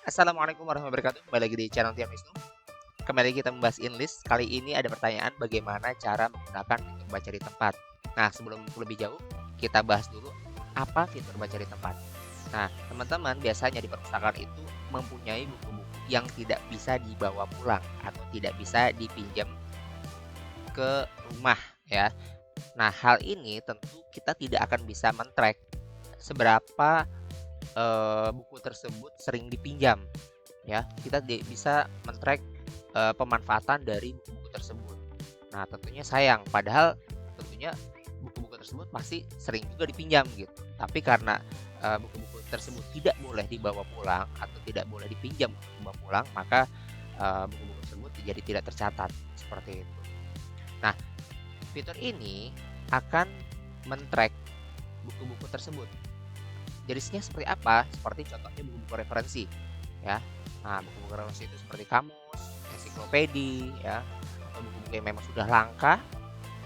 Assalamualaikum warahmatullahi wabarakatuh. Kembali lagi di channel Tiap Wisnu. Kembali kita membahas English. Kali ini ada pertanyaan bagaimana cara menggunakan fitur baca di tempat. Nah, sebelum lebih jauh, kita bahas dulu apa fitur baca di tempat. Nah, teman-teman biasanya di perpustakaan itu mempunyai buku-buku yang tidak bisa dibawa pulang atau tidak bisa dipinjam ke rumah ya. Nah, hal ini tentu kita tidak akan bisa men-track seberapa buku tersebut sering dipinjam ya. Kita bisa men-track pemanfaatan dari buku-buku tersebut. Nah, tentunya sayang, padahal tentunya buku-buku tersebut pasti sering juga dipinjam gitu. Tapi karena buku-buku tersebut tidak boleh dibawa pulang atau tidak boleh dipinjam untuk dibawa pulang, maka buku-buku tersebut jadi tidak tercatat seperti itu. Nah, fitur ini akan men-track buku-buku tersebut. Jenisnya seperti apa? Seperti contohnya buku-buku referensi ya. Nah, buku-buku referensi itu seperti kamus, ensiklopedi ya, atau buku-buku yang memang sudah langka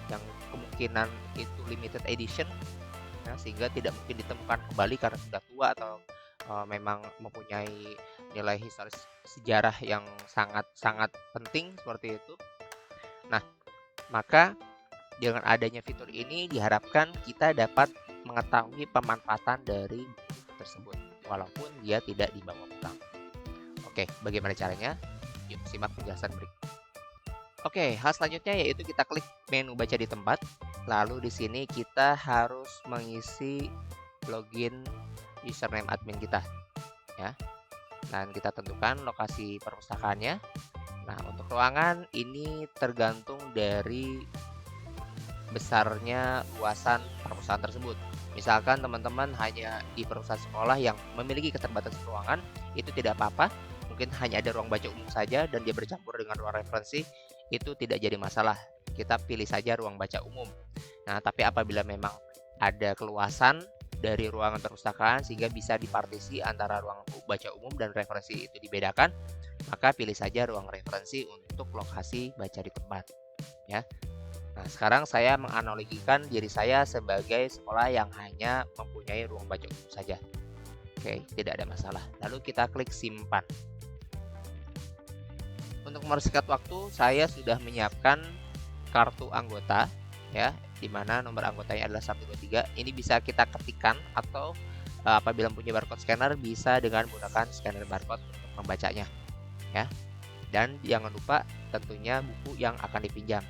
yang kemungkinan itu limited edition ya, sehingga tidak mungkin ditemukan kembali karena sudah tua atau memang mempunyai nilai historis sejarah yang sangat-sangat penting seperti itu. Nah, maka dengan adanya fitur ini diharapkan kita dapat mengetahui pemanfaatan dari buku tersebut walaupun dia tidak dibawa pulang. Oke, bagaimana caranya? Yuk simak penjelasan berikut. Oke, hal selanjutnya yaitu kita klik menu baca di tempat. Lalu di sini kita harus mengisi login username admin kita ya. Dan kita tentukan lokasi perpustakaannya. Nah, untuk ruangan ini tergantung dari besarnya luasan perpustakaan tersebut. Misalkan teman-teman hanya di perusahaan sekolah yang memiliki keterbatasan ruangan, itu tidak apa-apa. Mungkin hanya ada ruang baca umum saja dan dia bercampur dengan ruang referensi, itu tidak jadi masalah. Kita pilih saja ruang baca umum. Nah, tapi apabila memang ada keluasan dari ruangan perpustakaan sehingga bisa dipartisi antara ruang baca umum dan referensi itu dibedakan, maka pilih saja ruang referensi untuk lokasi baca di tempat. Ya. Nah, sekarang saya menganalogikan diri saya sebagai sekolah yang hanya mempunyai ruang baca umum saja. Oke, tidak ada masalah. Lalu kita klik simpan. Untuk mempersingkat waktu, saya sudah menyiapkan kartu anggota ya, di mana nomor anggotanya adalah 123. Ini bisa kita ketikkan atau apabila punya barcode scanner bisa dengan menggunakan scanner barcode untuk membacanya ya. Dan jangan lupa tentunya buku yang akan dipinjam.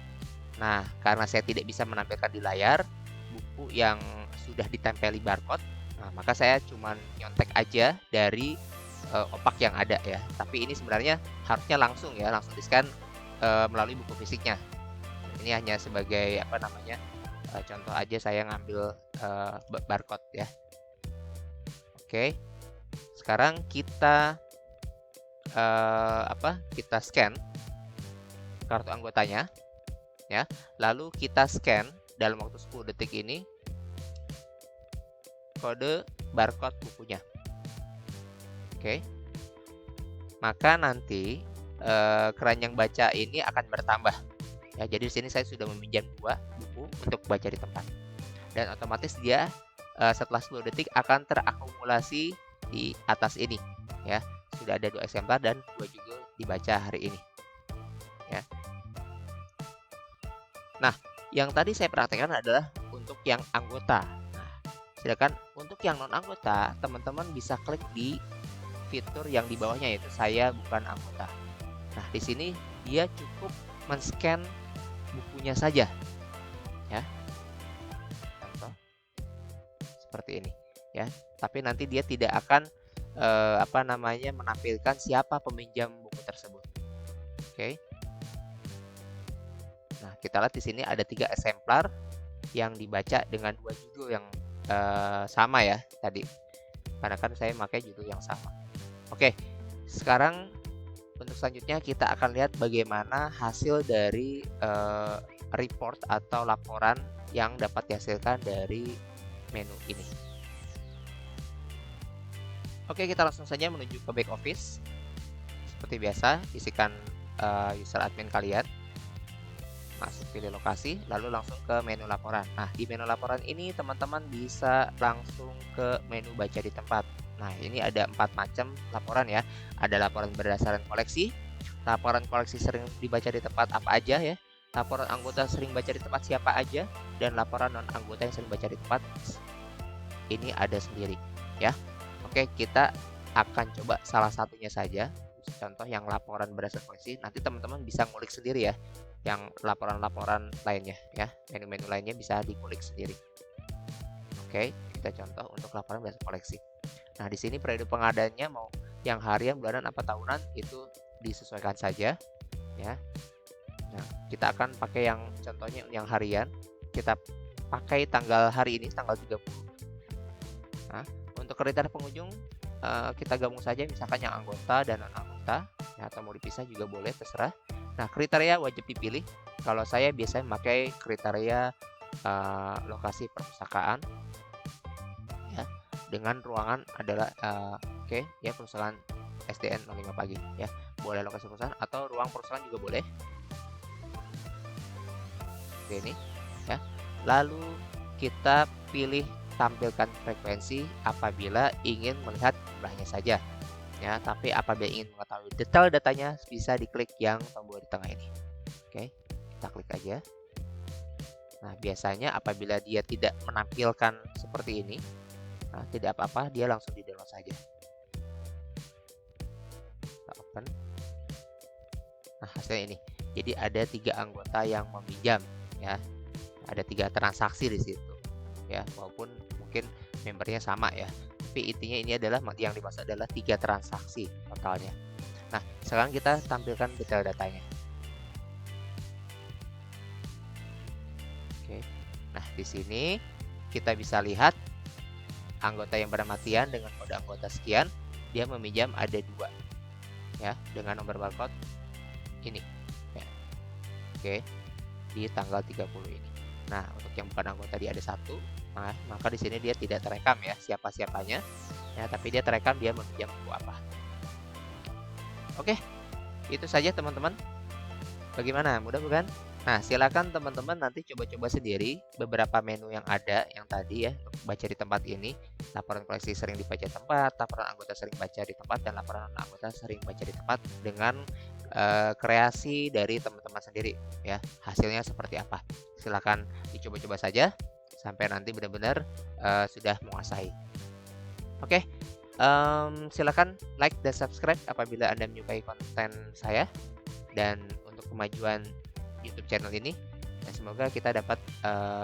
Nah, karena saya tidak bisa menampilkan di layar buku yang sudah ditempeli barcode, nah, maka saya cuma nyontek aja dari opak yang ada ya. Tapi ini sebenarnya harusnya langsung di-scan melalui buku fisiknya. Ini hanya sebagai contoh aja saya ngambil barcode ya. Oke, sekarang kita kita scan kartu anggotanya. Ya, lalu kita scan dalam waktu 10 detik ini kode barcode bukunya. Oke. Maka nanti keranjang baca ini akan bertambah. Ya, jadi di sini saya sudah meminjam 2 buku untuk baca di tempat. Dan otomatis dia setelah 10 detik akan terakumulasi di atas ini ya. Sudah ada 2 eksemplar dan 2 juga dibaca hari ini. Ya. Nah, yang tadi saya perhatikan adalah untuk yang anggota. Nah, sedangkan untuk yang non-anggota, teman-teman bisa klik di fitur yang di bawahnya yaitu saya bukan anggota. Nah, di sini dia cukup men-scan bukunya saja. Ya. Contoh seperti ini, ya. Tapi nanti dia tidak akan menampilkan siapa peminjam buku tersebut. Oke. Nah, kita lihat di sini ada 3 eksemplar yang dibaca dengan 2 judul yang sama ya tadi. Karena kan saya pakai judul yang sama. Oke, sekarang untuk selanjutnya kita akan lihat bagaimana hasil dari report atau laporan yang dapat dihasilkan dari menu ini. Oke, kita langsung saja menuju ke back office. Seperti biasa, isikan user admin kalian. Masuk pilih lokasi, lalu langsung ke menu laporan. Nah, di menu laporan ini teman-teman bisa langsung ke menu baca di tempat. Nah, ini ada 4 macam laporan ya. Ada laporan berdasarkan koleksi, laporan koleksi sering dibaca di tempat apa aja ya, laporan anggota sering baca di tempat siapa aja, dan laporan non anggota yang sering baca di tempat ini ada sendiri ya. Oke, kita akan coba salah satunya saja. Contoh yang laporan berdasarkan koleksi, nanti teman-teman bisa ngulik sendiri ya. Yang laporan-laporan lainnya ya, menu-menu lainnya bisa dikulik sendiri. Oke, kita contoh untuk laporan berdasarkan koleksi. Nah, di sini periode pengadaannya mau yang harian, bulanan, apa tahunan itu disesuaikan saja ya. Nah, kita akan pakai yang contohnya yang harian. Kita pakai tanggal hari ini, tanggal 30. Nah, untuk kriteria pengunjung kita gabung saja misalkan yang anggota dan non anggota ya, atau mau dipisah juga boleh, terserah. Nah, kriteria wajib dipilih. Kalau saya biasanya memakai kriteria lokasi perpustakaan ya, dengan ruangan adalah oke ya, perusahaan SDN 05 pagi ya. Boleh lokasi perusahaan atau ruang perusahaan juga boleh. Oke, ini ya. Lalu kita pilih tampilkan frekuensi apabila ingin melihat jumlahnya saja ya, tapi apabila ingin mengetahui detail datanya bisa diklik yang tombol di tengah ini. Oke, kita klik aja. Nah, biasanya apabila dia tidak menampilkan seperti ini, nah, tidak apa-apa, dia langsung di download saja. Kita open. Nah, hasilnya ini. Jadi ada 3 anggota yang meminjam ya. Ada 3 transaksi di situ ya, walaupun mungkin membernya sama ya, tapi intinya ini adalah yang dimaksud adalah 3 transaksi totalnya. Nah, sekarang kita tampilkan detail datanya. Oke. Nah, di sini kita bisa lihat anggota yang bermatian dengan kode anggota sekian, dia meminjam ada 2 ya, dengan nomor barcode ini ya. Oke, di tanggal 30 ini. Nah, untuk yang bukan anggota dia ada 1. Nah, maka di sini dia tidak terekam ya siapa-siapanya. Ya, tapi dia terekam dia meminjam buku apa. Oke, itu saja teman-teman. Bagaimana? Mudah bukan? Nah, silakan teman-teman nanti coba-coba sendiri beberapa menu yang ada yang tadi ya, untuk baca di tempat ini. Laporan koleksi sering dibaca di tempat, laporan anggota sering baca di tempat, dan laporan anggota sering baca di tempat dengan kreasi dari teman-teman sendiri ya. Hasilnya seperti apa? Silakan dicoba-coba saja sampai nanti benar-benar sudah menguasai. Oke, silakan like dan subscribe apabila Anda menyukai konten saya dan untuk kemajuan YouTube channel ini. Dan semoga kita dapat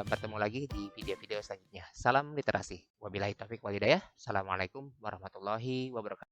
bertemu lagi di video-video selanjutnya. Salam literasi. Wabillahi taufik wal hidayah. Assalamualaikum warahmatullahi wabarakatuh.